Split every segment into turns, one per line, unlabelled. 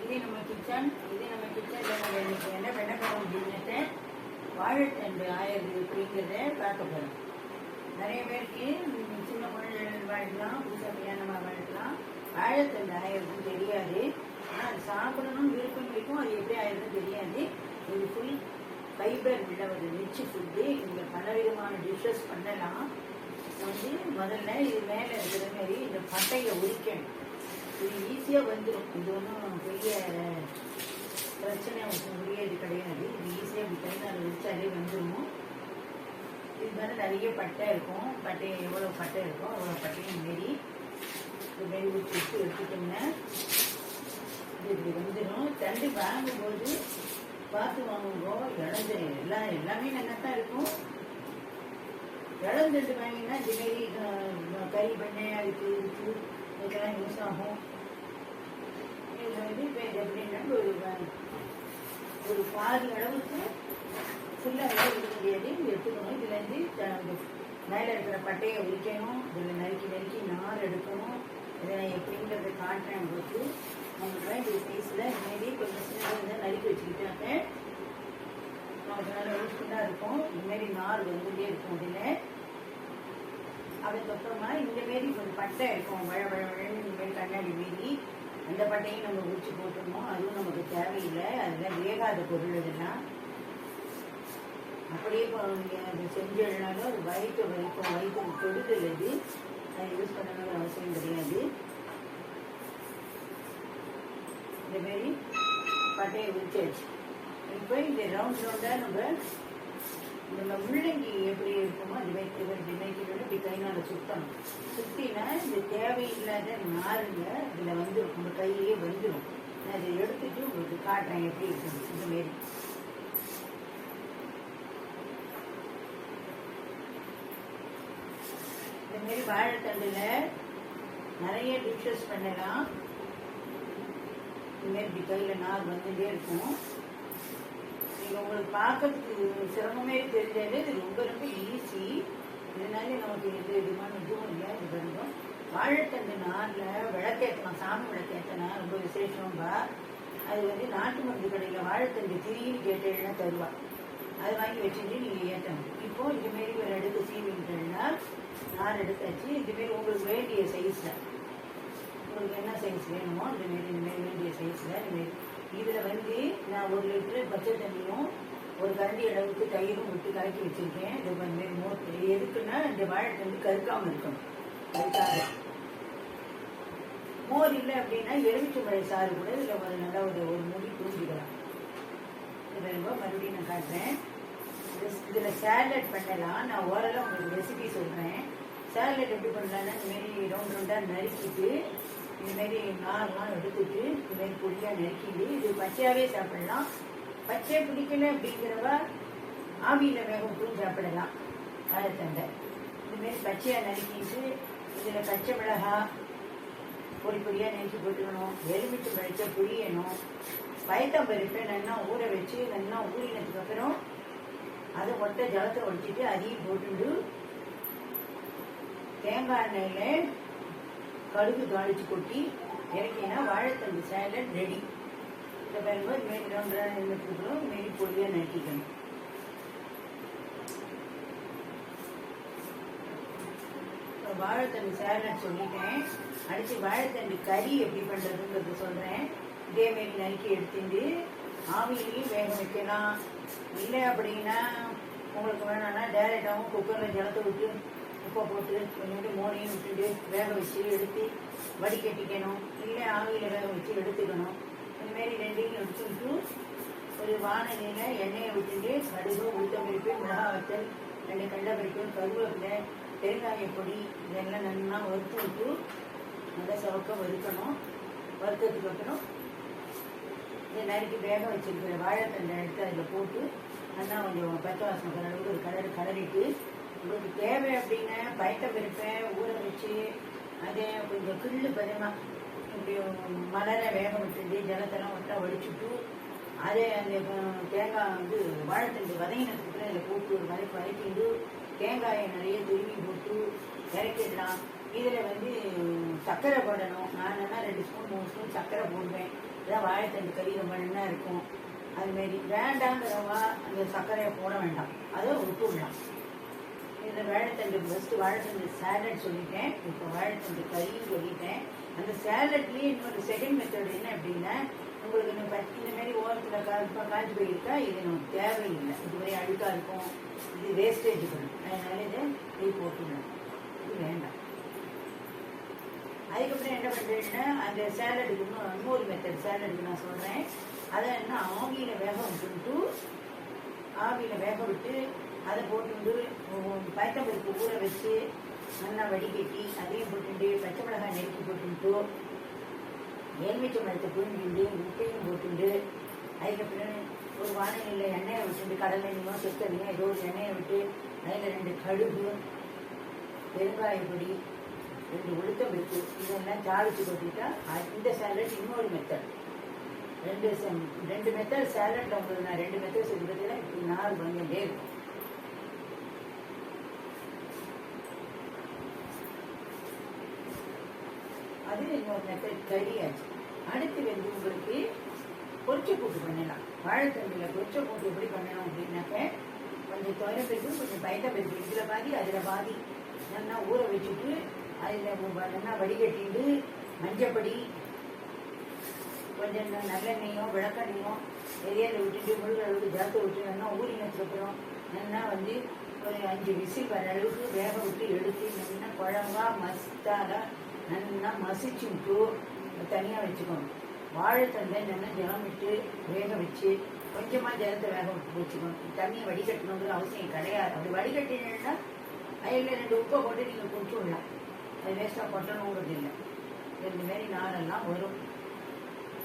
இது நம்ம கிச்சன். நம்ம இன்னைக்கு என்ன பண்ண போகிறோம் அப்படின்னுட்டு வாழைத்தண்டு ஆயிரம் எப்படிங்கிறத பார்க்க போகிறோம். நிறைய பேருக்கு சின்ன குழந்தைகள் வாழலாம், புதுசாக கல்யாணமாக வாழலாம், வாழைத்தண்டு ஆயிரத்தும் தெரியாது. ஆனால் அது சாப்பிடணும்னு விருப்பம் இருக்கும், அது எப்படி ஆயிரத்தும் தெரியாது. இது ஃபுல் ஃபைபர் உள்ள ஒரு ரிச் ஃபுட்டு. இங்கே பலவிதமான டிஷ்ஷஸ் பண்ணலாம். முதல்ல இது மேலே இருக்கிற மாதிரி இந்த பட்டையை உரிக்கணும். இது ஈஸியாக வந்துடும். இது ஒன்றும் பெரிய பிரச்சனை முடியாது கிடையாது. இது ஈஸியாக இப்படி கையில் உரிச்சாலே வந்துடும். இது மாதிரி நிறைய பட்டை இருக்கும். பட்டை எவ்வளோ பட்டை இருக்கோ அவ்வளோ பட்டையும் மாரி இது மாரி ஊற்றி வச்சு எடுத்துட்டோம்னா இது இப்படி வந்துடும். தண்டு வாங்கும்போது பார்த்து வாங்குங்கோ. இழந்து எல்லாமே நல்லா தான் இருக்கும். இழந்துட்டு வாங்கினா இதுமாரி கறி பண்ணை அதுக்கு இதுக்கெல்லாம் யூஸ் ஆகும். இதில் இப்போ இது எப்படின்னா ஒரு பாதி அளவுக்கு ஃபுல்லாக எடுக்க முடியாது. இது எடுத்துக்கணும். இதுலேருந்து மேலே இருக்கிற பட்டையை உரிக்கணும். இதில் நறுக்கி நார் எடுக்கணும். இதை நான் எப்படிங்கிறத காட்டுறேன் உங்களுக்கு. நம்மளுக்கு இந்த சைஸில் இதுமாரி கொஞ்சம் சின்ன நறுக்கி வச்சுக்கிட்டாங்க நமக்கு நல்லா யூஸ்ஃபுல்லாக இருக்கும். இதுமாரி நார் வந்துட்டே இருக்கும். இதில் அதுக்கப்புறமா இந்தமாரி கொஞ்சம் பட்டை இருக்கும். வழன்னு இந்தமாரி கண்ணாடி மாரி அந்த பட்டையும் நம்ம உரிச்சு போட்டுருவோம். அதுவும் நமக்கு தேவையில்லை. அதெல்லாம் வேகாத பொருள். இதெல்லாம் அப்படியே நீங்கள் அது செஞ்சிடனாலும் அது வயிற்றுக்கு தொடுதல். அது யூஸ் பண்ணணுங்கிற அவசியம் கிடையாது. இந்தமாரி பட்டையை உரிச்சாச்சு. இப்போ இந்த ரவுண்டாக நம்ம முள்ளங்கி எப்படி இருக்குமோ அது வைக்கிறோம். இப்படி கைனால சுத்தணும். சுத்தினா இந்த தேவையில்லாத நாருங்க இதில் வந்துடும். நம்ம கையிலேயே வந்துடும். நான் அதை எடுத்துட்டு உங்களுக்கு காட்டுறேன் எப்படி இருக்கணும். இதுமாரி இந்தமாரி வாழைத்தண்டில் நிறைய டிஷ்ஷஸ் பண்ணலாம். இதுமாரி இப்படி கையில் நார் வந்துட்டே இருக்கும். உங்களுக்கு பார்க்கறதுக்கு சிரமமே தெரிஞ்சாலே இது ரொம்ப ஈஸி. இதனாலே நமக்கு எது இதுமான இதுவும் இல்லை. இது பண்ணுறோம். வாழைத்தண்டு நாரில் விளக்கேற்றலாம். சாமி விளக்கேற்றினா ரொம்ப விசேஷம்பா. அது நாட்டு மருந்து கடையில் வாழைத்தண்டு திரின்னு கேட்டேன்னா தருவாள். அது வாங்கி வச்சுட்டு நீங்கள் ஏற்றணும். இப்போது இதுமாரி ஒரு அடுக்கு சீவிட்டேன்னா நார் எடுத்தாச்சு. இதுமாரி உங்களுக்கு வேண்டிய சைஸில் உங்களுக்கு என்ன சைஸ் வேணுமோ இந்தமாரி வேண்டிய சைஸில் இதுமாரி இதில் நான் 1 லிட்டரு பச்சை தண்ணியும் ஒரு கரண்டி அளவுக்கு தயிரும் விட்டு கலக்கி வச்சுருக்கேன். இது மாரி மோர் எதுக்குன்னா இந்த வாழைத்தண்டு கருக்காமல் இருக்கணும். அதுக்காக மோர் இல்லை அப்படின்னா எலுமிச்சம்பழ சாறு கூட இதில் நல்லா ஒரு முடி புரிஞ்சுக்கலாம். இது மறுபடியும் நான் காட்டுறேன். இதில் சேலட் பண்ணலாம். நான் ஓரளவு உங்களுக்கு ரெசிபி சொல்கிறேன். சேலட் எப்படி பண்ணலான்னா இந்தமாரி ரவுண்டாக நறுக்கிட்டு இதுமாரி நார்லாம் எடுத்துட்டு இதுமாரி பொடியாக நறுக்கிட்டு இது பச்சையாகவே சாப்பிடலாம். பச்சை பிடிக்கல அப்படிங்கிறவ ஆவியில் வேக விட்டும் சாப்பிடலாம். வாழைத்தண்டை இதுமாரி பச்சையாக நறுக்கிட்டு இதில் பச்சை மிளகாய் பொடியாக நறுக்கி போட்டுக்கணும். எலுமிச்சை பழத்தை புளியணும். பயத்தம்பருப்பை நல்லா ஊற வச்சு நல்லா ஊறினதுக்கப்புறம் அதை ஒட்டை ஜலத்தை ஒடிச்சிட்டு அதையும் போட்டுட்டு தேங்காய் எண்ணெயில் கடுகு தாளிச்சு கொட்டி இறக்கினா வாழைத்தண்டு சேலட் ரெடி. இந்த பாருங்க இதுமாரி ரவுண்டாக நின்றுட்டுருக்கணும். இதுமாரி பொடியாக நறுக்கிக்கணும். வாழைத்தண்டு சேலட் சொல்லிட்டேன். அடுத்து வாழைத்தண்டு கறி எப்படி பண்ணுறதுங்கிறது சொல்கிறேன். இதேமாரி நறுக்கி எடுத்துட்டு ஆவியிலையும் வேக வைக்கலாம். இல்லை அப்படின்னா உங்களுக்கு வேணும்னா டேரெக்டாகவும் குக்கரில் ஜலத்தை விட்டு உப்பை போட்டு கொஞ்சோண்டு மோனையும் விட்டுட்டு வேக வச்சு எடுத்து வடிகட்டிக்கணும். இல்லை ஆவியில் வேக வச்சு எடுத்துக்கணும். இதுமாரி ரெண்டையும் எடுத்துக்கிட்டு ஒரு வானலியில் எண்ணெயை விட்டுட்டு கடுகு உளுத்தம்பருப்பு மிளகாய் வத்தல் 2 கடலைப்பருப்பு கருவேப்பிலை பெருங்காயப்பொடி இதெல்லாம் நல்லா வறுத்து விட்டு நல்லா சவக்க வறுக்கணும். வறுத்ததுக்கு அப்புறம் இதை நறுக்கி வேக வச்சிருக்கிற வாழைத்தண்டை எடுத்து அதில் போட்டு நல்லா கொஞ்சம் பச்சை வாசனை அளவுக்கு ஒரு கலரிட்டு உங்களுக்கு தேவை அப்படின்னா பயத்தம்பருப்பை ஊற வச்சு அதை கொஞ்சம் கிள்ளு பதமாக இப்படி மலரை வேக விட்டுட்டு ஜலத்தெல்லாம் ஒட்டா வடிச்சுட்டு அதை அந்த தேங்காய் வாழைத்தண்டு வதங்கினதுக்கு அதில் போட்டு ஒரு வதக்கிட்டு தேங்காயை நிறைய துருவி போட்டு இறக்கிடலாம். இதில் வந்து சர்க்கரை போடணும். நான் என்ன 2 ஸ்பூன் 3 ஸ்பூன் சர்க்கரை போடுவேன். இதான் வாழைத்தண்டு கறி ரொம்ப நல்லா இருக்கும். அதுமாரி வேண்டாங்கிறவா அந்த சர்க்கரையை போட வேண்டாம், அதை விட்டுடலாம். இதில் வாழைத்தண்டு ஃபஸ்ட்டு வாழைத்தண்டு சேலட் சொல்லிட்டேன். இப்போ வாழைத்தண்டு கறியும் சொல்லிட்டேன். அந்த சேலட்லேயே இன்னொரு செகண்ட் மெத்தட் என்ன அப்படின்னா, உங்களுக்கு இந்த மாதிரி ஓரத்தில் காஞ்சி போயிருக்கா, இது நமக்கு தேவையில்லை. இது மாதிரி அழுக்காக இருக்கும், இது வேஸ்டேஜ் பண்ணும். அதனால இதை போட்டுடணும், இது வேண்டாம். அதுக்கப்புறம் என்ன பண்ணுறேன்னா, அந்த சேலடுக்கு இன்னொரு மெத்தட் சேலடுக்கு நான் சொல்கிறேன். அதை என்ன ஆவியில் வேக விட்டுட்டு அதை போட்டு பயத்தம்பருப்பு ஊற வச்சு நல்லா வடிகட்டி அதையும் போட்டுட்டு பச்சை மிளகாய் நெருக்கி போட்டுட்டு எலுமிச்சை பழத்தை புரிஞ்சுட்டு உப்பையும் போட்டுட்டு அதுக்கப்புறம் ஒரு வானலியில் எண்ணெயை விட்டுட்டு கடலை எண்ணெயோ செக்கெண்ணெயோ ஏதோ ஒரு எண்ணெயை விட்டு அதில் 2 கடுகு, பெருங்காயப்பொடி, 2 உளுத்தம்பருப்பு இதெல்லாம் தாளித்து போட்டுட்டா இந்த சேலட் இன்னொரு மெத்தட். 2 மெத்தட் சேலட் உங்களுக்கு நான் 2 மெத்தட் செஞ்சதில் இப்படி 4 வந்துட்டே இருக்கும். அது இன்னொரு மெத்தட் கறியாச்சு. அடுத்து வந்து உங்களுக்கு பொரிச்ச கூட்டு பண்ணலாம். வாழைத்தண்டில் பொரிச்ச கூட்டு எப்படி பண்ணணும் அப்படின்னாக்க, கொஞ்சம் துவரப்பருப்பு, கொஞ்சம் பயத்தப்பருப்பு, இதில் பாதி அதில் பாதி நல்லா ஊற வச்சுட்டு அதில் நல்லா வடிகட்டிட்டு மஞ்சப்பொடி, கொஞ்சம் நல்லெண்ணெயோ விளக்கெண்ணையோ எதையால் விட்டுட்டு முழுகிற அளவுக்கு ஜாத்து விட்டு நல்லா ஊறினதுக்கப்புறம் நல்லா வந்து ஒரு 5 விசில் வர அளவுக்கு வேக விட்டு எடுத்து நல்லா குழம்பா மஸ்தாலாக நல்லா மசிச்சு விட்டு தனியாக வச்சுக்கணும். வாழைத்தண்டை நல்லா ஜலம் விட்டு வேக வச்சு கொஞ்சமாக ஜலத்தை வேக விட்டு வச்சுக்கணும். தண்ணியை வடிகட்டணுங்கிற அவசியம் கிடையாது. அப்படி வடிகட்டினா அதில் 2 உப்பை போட்டு நீங்கள் குடிச்சு விடலாம். அது வேஸ்ட்டாக கொட்டணுங்கிறது இல்லை. இந்த மாதிரி நாரெல்லாம் வரும்.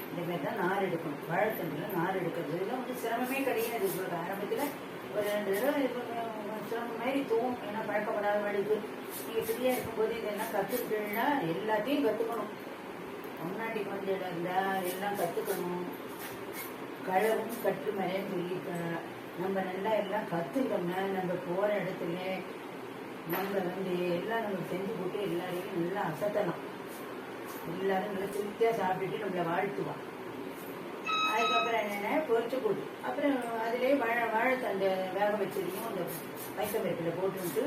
இந்த மாதிரி தான் நார் எடுக்கணும். வாழைத்தண்டில் நார் எடுக்கிறது இதெல்லாம் வந்து சிரமமே கிடையாது. உங்களுக்கு ஆரம்பத்தில் ஒரு 2 தடவை சிரமம் மாதிரி தோணும். ஏன்னா பழக்கப்படாத வழிக்கு நீங்கள் ஃப்ரீயாக இருக்கும்போது இதெல்லாம் கற்றுக்கிட்டீங்கன்னா எல்லாத்தையும் கற்றுக்கணும். முன்னாடி கொஞ்சம் இருந்தால் எல்லாம் கற்றுக்கணும். களவும் கற்று மறைன்னு சொல்லியிருக்காங்க. நம்ம நல்லா எல்லாம் கற்றுக்கோம்னா நம்ம போகிற இடத்துல நம்ம வந்து எல்லாம் நம்ம செஞ்சு போட்டு எல்லாரையும் நல்லா அசத்தலாம். எல்லாரும் நல்லா திருப்தியாக சாப்பிட்டுட்டு நம்மளை வாழ்த்துவான். அதுக்கப்புறம் என்னென்ன பொரிச்ச கூட்டு, அப்புறம் அதிலே வாழைத்தண்டை வேக வச்சதையும் அந்த பயத்தம்பருப்பில் போட்டுவிட்டு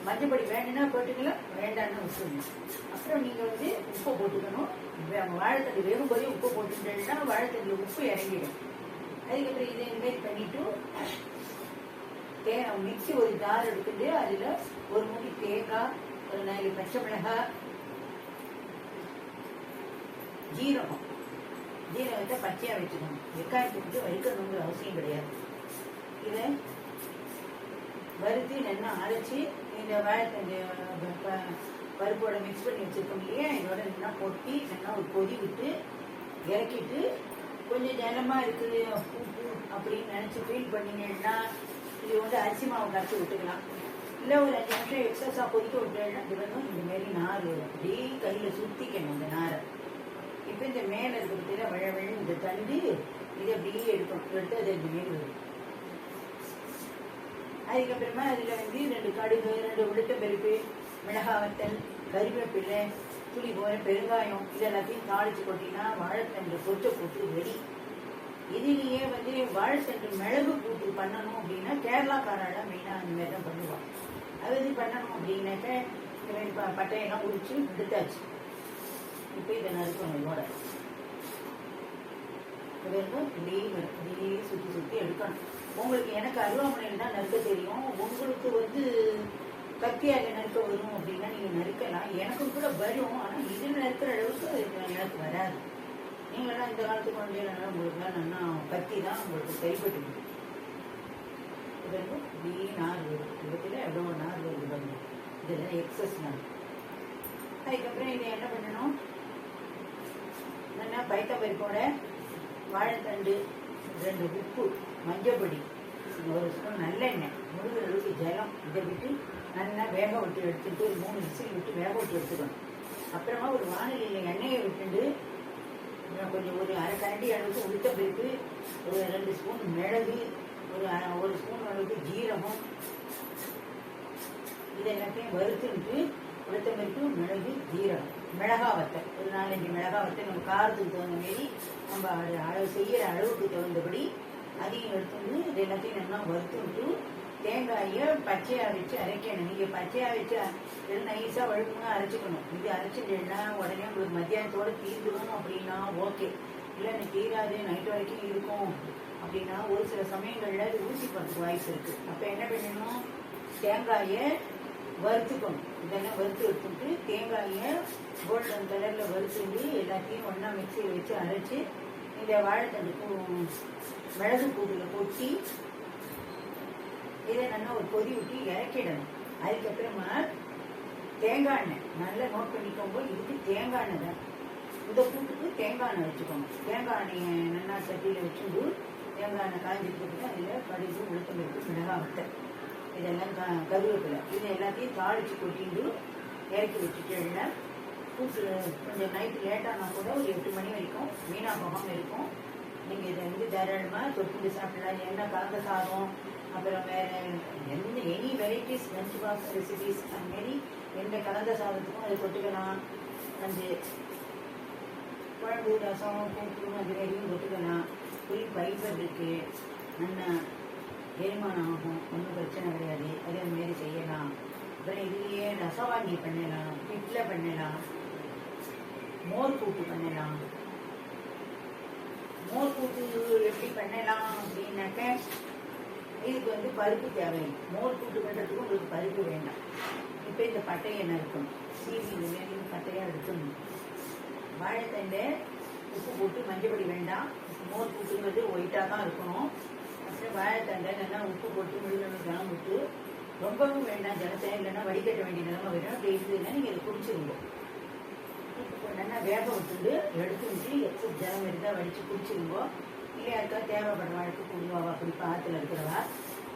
மஞ்சப்பொடி வேணும்னா போட்டுக்கலாம், வேண்டான்னு விட்டுடணும். அப்புறம் நீங்கள் வந்து உப்பை போட்டுக்கணும். வாழைத்தண்டு வேகும் போதே உப்பு போட்டுட்டேன்னா வாழைத்தண்டில் உப்பு இறங்கிடும். அதுக்கப்புறம் இதை இன்வைட் பண்ணிவிட்டு மிக்சி ஒரு ஜார் எடுத்துட்டு அதில் ஒரு மூடி தேங்காய், ஒரு 4 பச்சை மிளகாய், ஜீரகத்தை பச்சையாக வச்சுக்கணும். வெங்காயத்தை விட்டு வறுக்கணுங்கிற அவசியம் கிடையாது. இதை வறுத்து நல்லா அரைச்சி இந்த வாழைத்தண்டு பருப்போட மிக்ஸ் பண்ணி வச்சுருக்கோம் இல்லையா, இதோட நல்லா கொட்டி நல்லா ஒரு கொதி விட்டு இறக்கிட்டு கொஞ்சம் ஜலமாக இருக்குது உப்பு அப்படின்னு நினச்சி ஃபீல் பண்ணிங்கன்னா இது வந்து அரிசி மாவு கரைச்சி விட்டுக்கலாம். இல்லை ஒரு 5 நிமிஷம் எக்ஸஸாக கொதிக்க விட்டுனா இது வந்து இந்தமாரி நார் அப்படியே கையில் சுற்றிக்கணும் இந்த நாரை. இப்போ இந்த மேலே இருக்கிறதுல வழவழு இந்த தண்டு இது அப்படியே எடுக்கணும். எடுத்து அது இந்தமாரி வரும். அதுக்கப்புறமா அதில் வந்து 2 கடுகு, 2 உளுத்தம்பருப்பு, மிளகாய் வத்தல், கறிவேப்பிலை, புளி போல பெருங்காயம் இதெல்லாத்தையும் தாளித்து கொட்டினா வாழைத்தண்டு பொரிச்ச கூட்டு ரெடி. இதுலேயே வந்து வாழைத்தண்டு மிளகு கூட்டு பண்ணணும் அப்படின்னா கேரளாக்காரெல்லாம் மெயினாக அந்த மாதிரி தான் பண்ணுவாங்க. அது இது பண்ணணும் அப்படின்னாக்க இந்த மாதிரி பட்டையெல்லாம் உரிச்சு எடுத்தாச்சு. இப்போ இதை நறுக்கணும். இதோட இப்படியே சுற்றி எடுக்கணும். உங்களுக்கு எனக்கு அருவாமனையில் தான் நறுக்க தெரியும். உங்களுக்கு வந்து கத்தியாக நறுக்க வரும் அப்படின்னா நீங்கள் நறுக்கலாம். எனக்கும் கூட வரும், ஆனால் இதில் நறுக்கிற அளவுக்கு எனக்கு வராது. நீங்கள்லாம் இந்த காலத்து குழந்தைகள்லாம் உங்களுக்குலாம் நல்லா கத்தி தான் உங்களுக்கு கைப்பட்டு இது வந்து இப்படி நார் வரும். இதில் எவ்வளோ நார் வருது பாருங்க, இதெல்லாம் எக்ஸஸ் நார். அதுக்கப்புறம் இதை என்ன பண்ணணும், நல்லா பயத்தம்பருப்போட வாழைத்தண்டு, 2 உப்பு, மஞ்சப்பொடி, 1 ஸ்பூன் நல்லெண்ணெய், முழுகிற அளவுக்கு ஜலம் இதை விட்டு நல்லா வேக விட்டு எடுத்துட்டு ஒரு 3 விசில் விட்டு வேக விட்டு எடுத்துக்கணும். அப்புறமா ஒரு வானிலையில் எண்ணெயை விட்டுட்டு கொஞ்சம் ஒரு அரை கரண்டி அளவுக்கு உளுத்தம்பருப்பு, ஒரு 2 ஸ்பூன் மிளகு, ஒரு ஸ்பூன் அளவுக்கு ஜீரகம், இது எல்லாத்தையும் வறுத்துட்டு உளுத்தம்பருப்பு, மிளகு, ஜீரகம், மிளகா வத்தல், ஒரு 4-5 மிளகா வத்தல் நம்ம காரத்துக்கு தகுந்த மாரி நம்ம அளவு செய்கிற அளவுக்கு தகுந்தபடி அதையும் எடுத்துட்டு இது எல்லாத்தையும் நல்லா வறுத்து விட்டு தேங்காயை பச்சையாக வச்சு அரைக்கணும். நீங்கள் பச்சையாக வச்சு எல்லாம் நைஸாக வழுக்குங்க அரைச்சிக்கணும். இது அரைச்சிட்டேன்னா உடனே உங்களுக்கு மத்தியானத்தோடு தீர்ந்துடும் அப்படின்னா ஓகே. இல்லை எனக்கு தீராது நைட்டு வரைக்கும் இருக்கும் அப்படின்னா ஒரு சில சமயங்களில் அது ஊசி போகிறதுக்கு வாய்ப்பு இருக்குது. அப்போ என்ன பண்ணணும், தேங்காயை வறுத்துக்கணும். இதெல்லாம் வறுத்து எடுத்துட்டு தேங்காயை கோல்டன் கலரில் வறுத்துட்டு எல்லாத்தையும் ஒன்றா மிக்சியில் வச்சு அரைச்சி இந்த வாழைத்தண்டு மிளகு கூட்டில் கொட்டி இதை நல்லா ஒரு கொதி விட்டு இறக்கிடணும். அதுக்கப்புறமா தேங்காய் எண்ணெய் நல்லா நோட் பண்ணிக்கோங்க. இதுக்கு தேங்காய் எண்ணெய் தான், இந்த கூட்டுக்கு தேங்காய் எண்ணெய் வச்சுக்கோங்க. தேங்காய் எண்ணெயை நல்லா சட்டியில் வச்சுட்டு தேங்காய் எண்ணெய் காய்ஞ்சிட்டு போட்டு அதில் கடுகு, உளுத்தம்பருப்பு, மிளகாய் வத்தல், இதெல்லாம் கருவேப்பிலை, இது எல்லாத்தையும் தாளித்து கொட்டிட்டு இறக்கி வச்சுட்டு கூட்டு கொஞ்சம் நைட்டு லேட்டானா கூட ஒரு 8 மணி வரைக்கும் வீணாக போகாமல் இருக்கும். நீங்கள் இதை வந்து தாராளமாக தொட்டு சாப்பிடலாம். எண்ணெய் கலந்த சாதம், அப்புறம் வேறு any varieties lunch box recipes அதுமாரி எந்த கலந்த சாதத்துக்கும் அதை தொட்டுக்கலாம். அந்த குழம்பு, ரசம், கூட்டு அது வரையும் தொட்டுக்கலாம். புளி பைப்பர் இருக்குது, நல்லா எரிமானம் ஆகும், ஒன்றும் பிரச்சனை கிடையாது. அதே மாரி செய்யலாம். அப்புறம் இதுலேயே ரசவாங்கி பண்ணலாம், பிட்டில் பண்ணலாம், மோர் கூட்டு பண்ணலாம். மோர் கூட்டு எப்படி பண்ணலாம் அப்படின்னாக்க இதுக்கு வந்து பருப்பு தேவையில்லை. மோர் கூட்டு பண்ணுறதுக்கு உங்களுக்கு பருப்பு வேண்டாம். இப்போ இந்த பட்டையை நறுக்கணும், சீவி இந்த மாரி பட்டையாக எடுக்கணும். வாழைத்தண்டை உப்பு போட்டு மஞ்சப்பொடி வேண்டாம். மோர் கூட்டுங்கிறது ஒயிட்டாக தான் இருக்கணும். அப்புறம் வாழைத்தண்டை நல்லா உப்பு போட்டு முழுகணும், ஜலம் விட்டு ரொம்பவும் வேண்டாம் ஜலத்தை, இல்லைன்னா வடிகட்ட வேண்டிய நிலமை வரும். அப்படி இருந்ததுன்னா நீங்கள் அதை குடிச்சிருங்க. நல்லா வேக விட்டுட்டு எடுத்து விட்டு எக்ஸஸ் ஜலம் இருந்தால் வடித்து குடிச்சிருங்கோ. இல்லை யாருக்கா தேவைப்படுற வாழ்க்கை குடுவாவா அப்படி பாத்தில் இருக்கிறவா.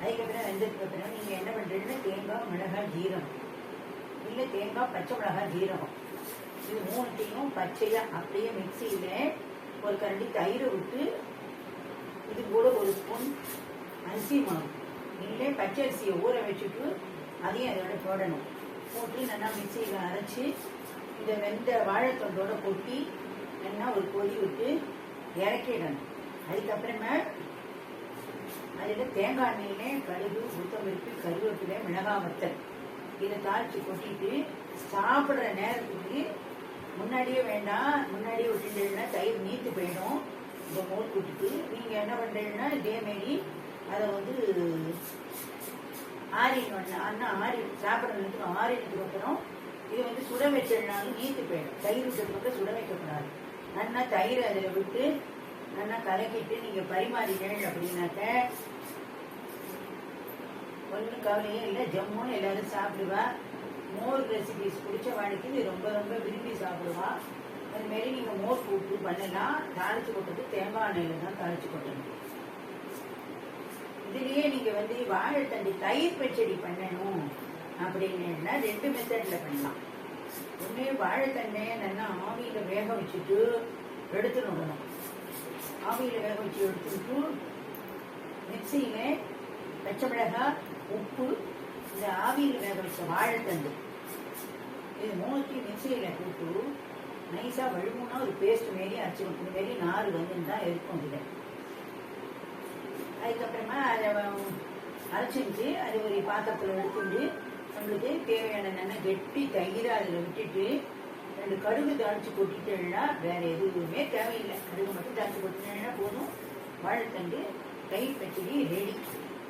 அதுக்கப்புறம் வெந்ததுக்கு அப்புறம் நீங்கள் என்ன பண்ணுறீங்கன்னா தேங்காய், மிளகாய், ஜீரகம், இல்லை தேங்காய், பச்சை மிளகாய், ஜீரகம், இது மூணுத்தையும் பச்சையாக அப்படியே மிக்சியில் ஒரு கரண்டி தயிரை விட்டு இது கூட ஒரு ஸ்பூன் அரிசி மாவு, இல்லை பச்சை அரிசியை ஊற வச்சுட்டு அதையும் அதோட போடணும். போட்டு நல்லா மிக்சியில் அரைச்சி இந்த வெந்த வாழைத்தண்டோட கொட்டி நல்லா ஒரு கொதி விட்டு இறக்கிடணும். அதுக்கப்புறமா அதில் தேங்காய் எண்ணெயிலே கடுகு, உளுத்தம்பருப்பு, கருவேப்பிலை, மிளகாய் வத்தல் இதை தாளித்து கொட்டிட்டு சாப்பிட்ற நேரத்துக்கு முன்னாடியே வேண்டாம், முன்னாடியே விட்டுட்டீங்கன்னா தயிர் நீத்து போயிடும். இந்த மோர் கூட்டுக்கு நீங்கள் என்ன பண்ணுறீங்கன்னா இதேமாரி அதை வந்து ஆறி சாப்பிட்றதுக்கு ஆறினதுக்கு அப்புறம் இது வந்து சுட வச்சிடனாலும் நீத்து போயிடும். தயிர் விட்டதுக்கு சுட வைக்கக்கூடாது. நல்லா தயிர் அதில் விட்டு நல்லா கலக்கிட்டு நீங்கள் பரிமாறினீங்க அப்படின்னாக்க ஒன்றும் கவலையே இல்லை, ஜம்முன்னு எல்லாரும் சாப்பிடுவா. மோர் ரெசிபிஸ் பிடிச்ச வாழ்க்கை இது ரொம்ப ரொம்ப விரும்பி சாப்பிடுவா. அதுமாரி நீங்கள் மோர் கூட்டு பண்ணலாம். தாளித்து கொட்டது தேங்காய் எண்ணெயில் தான் தாளித்து கொட்டணும். இதுலேயே நீங்கள் வந்து வாழைத்தண்டு தயிர் பச்சடி பண்ணணும் அப்படின்னா 2 மெத்தடில் பண்ணலாம். ஒன்று வாழைத்தண்டை நல்லா ஆவியில் வேக வச்சுட்டு எடுத்துடணும். ஆவியில் வேக வச்சு எடுத்துட்டு மிக்சியில் பச்சை மிளகாய், உப்பு, இந்த ஆவியில் வேக வச்ச வாழைத்தண்டு இது மூணுத்தையும் மிக்சியில் போட்டு நைஸாக வழுமுன்னா ஒரு பேஸ்ட் மாரி அரைச்சிக்கணும். இந்த மாரி நார் வந்து தான் இருக்கும் இதில். அதுக்கப்புறமா அதை அரைச்சிட்டு அது ஒரு பாத்திரத்தில் எடுத்துட்டு நம்மளுக்கு தேவையான நல்லா கெட்டி தயிரை அதில் விட்டுட்டு 2 கடுகு தாளித்து கொட்டிட்டேன்னா வேறு எதுவுமே தேவையில்லை. கடுகு மட்டும் தாளித்து கொட்டினேன்னா போதும். வாழைத்தண்டு தயிர் பச்சடி ரெடி.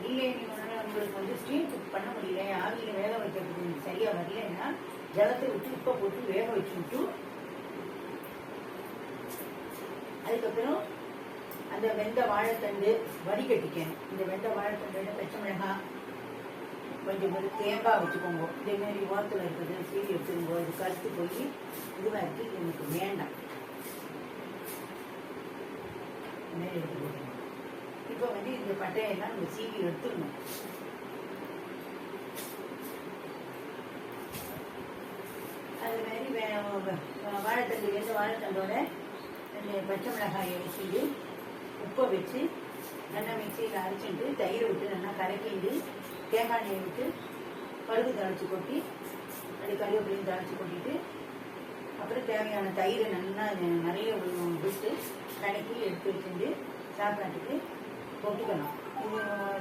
இல்லை நீங்கள் உங்களுக்கு வந்து ஸ்டீம் குக் பண்ண முடியல, ஆவியில் வேக வைக்கிறதுக்கு சரியாக வரலன்னா ஜலத்தை விட்டு உப்பை போட்டு வேக வச்சு விட்டு அதுக்கப்புறம் அந்த வெந்த வாழைத்தண்டு வடிகட்டிக்கணும். இந்த வெந்த வாழைத்தண்டு பச்சை மிளகாய் கொஞ்சம் ஒரு தேங்காய் வச்சுக்கோங்க. இதேமாரி ஓரத்தில் இருக்கிறது சீவி வச்சுக்கோங்க. இது கருத்து போய் இதுவாக இருக்குது, எனக்கு வேண்டாம். இதுமாரி எடுத்து போட்டுக்கணும். இப்போ வந்து இந்த பட்டையெல்லாம் நம்ம சீவி எடுத்துக்கணும். அது மாதிரி வாழைத்தண்டு வெந்த வாழைத்தண்டோட பச்சை மிளகாயை வச்சுட்டு உப்பை வச்சு நல்லா மிக்சியில் அரைச்சிட்டு தயிரை விட்டு நல்லா கரைக்கிண்டு தேங்காய் எண்ணெயை விட்டு கடுகு தாளித்து கொட்டி அப்படி கருவேப்பிலையும் தாளித்து கொட்டிட்டு அப்புறம் தேவையான தயிரை நல்லா நிறைய விட்டு கணக்கி எடுத்து வச்சுட்டு சாப்பாட்டுக்கு கொட்டிக்கலாம். இது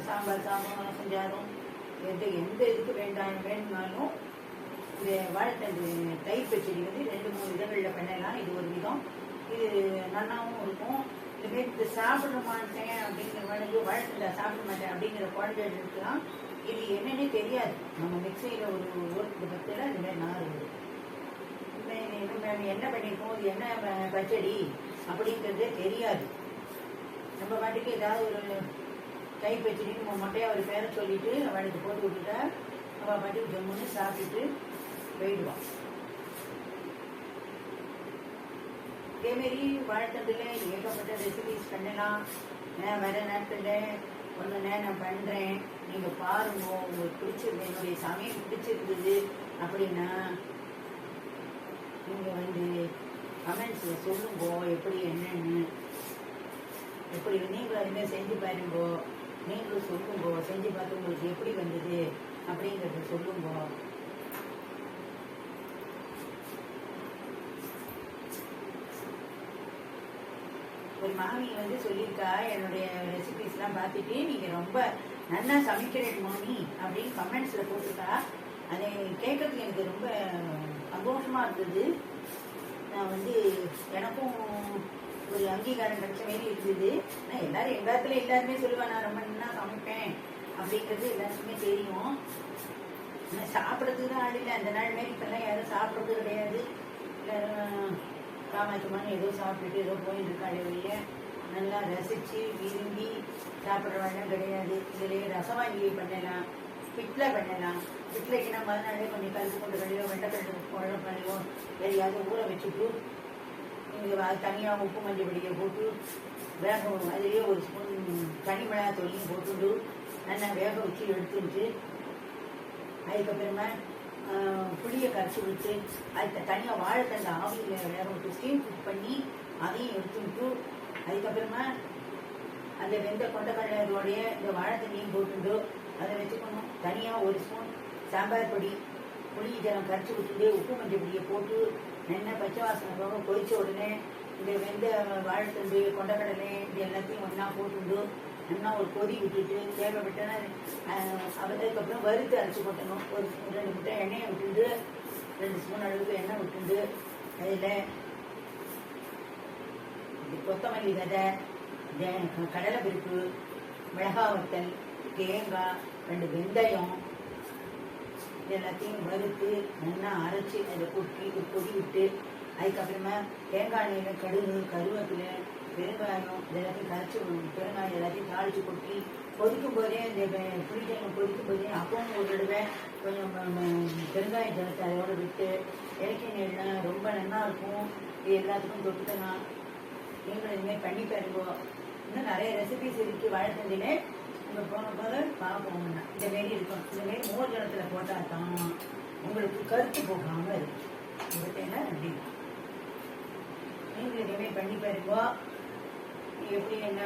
சாம்பார் சாதம் ரசம் சாதம் எந்த இதுக்கு வேணுமாலும் இந்த வாழைத்தண்டு தயிர் பச்சடி வந்து 2-3 விதங்களில் பண்ணலாம். இது ஒரு விதம், இது நல்லாவும் இருக்கும். இதுமாரி இது சாப்பிட மாட்டேன் அப்படிங்கிற மாதிரி வாழைத்தண்டை சாப்பிட மாட்டேன் அப்படிங்கிற குழந்தைகளுக்குலாம் இது என்னன்னே தெரியாது. நம்ம மிக்சியில் ஒரு பத்தில் இதுமாரி நார் வரும். என்ன பண்ணியிருக்கோம், இது என்ன பச்சடி அப்படிங்கிறதே தெரியாது. நம்ம பாட்டுக்கு ஏதாவது ஒரு கை பச்சடின்னு மொட்டையாக ஒரு பேரை சொல்லிட்டு அவனுக்கு போட்டு விட்டுட்டா அவள் பாட்டுக்கு ஜம்முன்னு சாப்பிட்டுட்டு போயிடுவான். இதேமாரி வாழைத்தண்டில் ஏகப்பட்ட ரெசிபிஸ் பண்ணலாம். நான் வர நாட்களில் ஒன்று நான் பண்ணுறேன், நீங்கள் பாருங்க. உங்களுக்கு பிடிச்சிருக்கு, என்னுடைய சமையல் பிடிச்சிருக்குது அப்படின்னா நீங்கள் வந்து கமெண்ட்ஸில் சொல்லுங்கோ எப்படி என்னன்னு. எப்படி நீங்களும் அதுமாதிரி செஞ்சு பாருங்கோ, நீங்களும் சொல்லுங்கோ. செஞ்சு பார்த்து உங்களுக்கு எப்படி வந்தது அப்படிங்கிறத சொல்லுங்கோ. ஒரு மாமி வந்து சொல்லியிருக்கா, என்னுடைய ரெசிபிஸ்லாம் பார்த்துட்டு நீங்கள் ரொம்ப நல்லா சமைக்கிறேன் மாமி அப்படின்னு கமெண்ட்ஸில் போட்டிருக்கா. அதை கேட்கறதுக்கு எனக்கு ரொம்ப சந்தோஷமாக இருந்தது. நான் வந்து எனக்கும் ஒரு அங்கீகாரம் கிடைச்ச மாரி இருந்தது. நான் எல்லாரும் எங்கள் இடத்துல எல்லாருமே சொல்லுவேன், நான் ரொம்ப நல்லா சமைப்பேன் அப்படிங்கிறது எல்லாருக்குமே தெரியும். ஆனால் சாப்பிட்றதுக்கு தான் ஆள் இல்லை. அந்த நாள் மாரி இப்போல்லாம் யாரும் சாப்பிட்றது கிடையாது. எல்லாரும் காமாட்சமான ஏதோ சாப்பிட்டுட்டு ஏதோ போயிட்டு இருக்காளே வெளியே நல்லா ரசித்து விரும்பி சாப்பிட்ற வேண்டாம் கிடையாது. இதிலேயே ரசவாங்கி பண்ணலாம், பிட்டில் பண்ணலாம். பிட்லைக்கு நம்ம அதனாலே கொஞ்சம் கருப்பு கொண்டு கழிவோ வெண்டைக்கடலை குழம்பு கழிவோ எதையாவது ஊற வச்சுட்டு நீங்கள் தனியாக உப்பு மஞ்சள் பிடிக்க போட்டு வேக அதுலேயே ஒரு ஸ்பூன் தனிமிளகா தொழியும் போட்டுட்டு நல்லா வேக வச்சு எடுத்துட்டு அதுக்கப்புறமா புளியை கரைச்சி விட்டு அதுக்கு தனியாக வாழைத்தண்டை ஆவியில் வேக விட்டு ஸ்டீம் குக் பண்ணி அதையும் எடுத்துக்கிட்டு அதுக்கப்புறமா அந்த வெந்த கொண்டக்கடலையோடைய இந்த வாழைத்தண்ணியும் போட்டுட்டு அதை வச்சுக்கணும். தனியாக ஒரு ஸ்பூன் சாம்பார் பொடி, புளி ஜலம் கரைச்சி விட்டுட்டு உப்பு மஞ்சள் பொடியை போட்டு நல்லா பச்சை வாசனை போக கொதிச்ச உடனே இந்த வெந்த வாழைத்தண்டு கொண்டக்கடலை இது எல்லாத்தையும் ஒன்றா போட்டுண்டு நல்லா ஒரு கொதி விட்டுட்டு தேவைப்பட்டனா அதுக்கப்புறம் வறுத்து அரைச்சி போட்டணும். ஒரு 2 முட்டை எண்ணெயை விட்டுண்டு 2 ஸ்பூன் அளவுக்கு எண்ணெய் விட்டுண்டு அதில் கொத்தமல்லி விதை, கடலைப்பருப்பு, மிளகாய் வத்தல், தேங்காய், 2 வெந்தயம் இது எல்லாத்தையும் வறுத்து நல்லா அரைச்சி அதை கொதி விட்டு அதுக்கப்புறமா தேங்காய் எண்ணெயில் கடுகு, கருவேப்பிலை, பெருங்காயம் இது எல்லாத்தையும் கரைச்சி பெருங்காயம் எல்லாத்தையும் தாளித்து கொட்டி கொதிக்கும் போதே இந்த புளிஜலம் கொதிக்கும் போதே அப்பவும் ஒரு தடவை கொஞ்சம் பெருங்காயம் ஜலத்தை அதோடு விட்டு இலக்கியம் ரொம்ப நல்லா இருக்கும். இது எல்லாத்துக்கும் தொட்டுக்கலாம். நீங்களும் இதுமாதிரி பண்ணி பாருங்க. இன்னும் நிறைய ரெசிபிஸ் இருக்குது வாழைத்தண்டிலே. நம்ம போன போது பார்ப்போம்னா இந்த மாரி இருக்கும். இந்த மாரி மோர் ஜலத்தில் போட்டால் தான் உங்களுக்கு கருத்து போகாமல் இருக்கும். பார்த்தீங்கன்னா அப்படி நீங்களும் இதேமாரி பண்ணி பாருங்க. எப்படி என்ன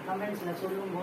கமெண்ட்ஸில் சொல்லுங்க.